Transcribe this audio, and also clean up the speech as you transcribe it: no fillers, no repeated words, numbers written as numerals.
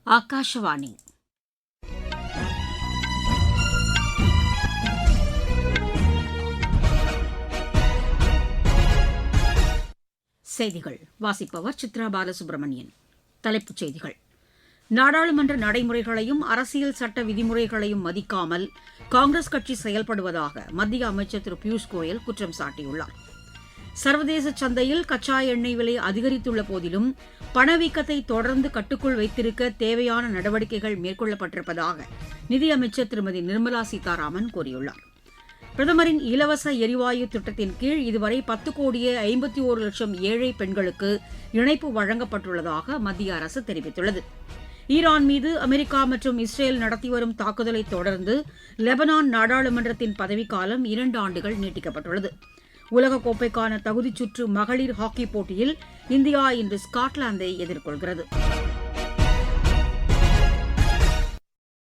ஆகாஷவாணி செய்திகள் வாசிப்பவர் சித்ரா பாலசுப்ரமணியன். தலைப்புச் செய்திகள். நாடாளுமன்ற நடைமுறைகளையும் அரசியல் சட்ட விதிமுறைகளையும் மதிக்காமல் காங்கிரஸ் கட்சி செயல்படுவதாக மத்திய அமைச்சர் திரு பியூஷ் கோயல் குற்றம் சாட்டியுள்ளார். சர்வதேச சந்தையில் கச்சா எண்ணெய் விலை அதிகரித்துள்ள போதிலும் பணவீக்கத்தை தொடர்ந்து கட்டுக்குள் வைத்திருக்க தேவையான நடவடிக்கைகள் மேற்கொள்ளப்பட்டிருப்பதாக நிதியமைச்சர் திருமதி நிர்மலா சீதாராமன் கூறியுள்ளார். பிரதமரின் இலவச எரிவாயு திட்டத்தின் கீழ் இதுவரை 10,51,00,000 ஏழை பெண்களுக்கு இணைப்பு வழங்கப்பட்டுள்ளதாக மத்திய அரசு தெரிவித்துள்ளது. ஈரான் மீது அமெரிக்கா மற்றும் இஸ்ரேல் நடத்தி வரும் தாக்குதலை தொடர்ந்து லெபனான் நாடாளுமன்றத்தின் பதவிக்காலம் 2 ஆண்டுகள் நீட்டிக்கப்பட்டுள்ளது. உலகக்கோப்பைக்கான தகுதிச்சுற்று மகளிர் ஹாக்கிப் போட்டியில் இந்தியா இன்று ஸ்காட்லாந்தை எதிர்கொள்கிறது.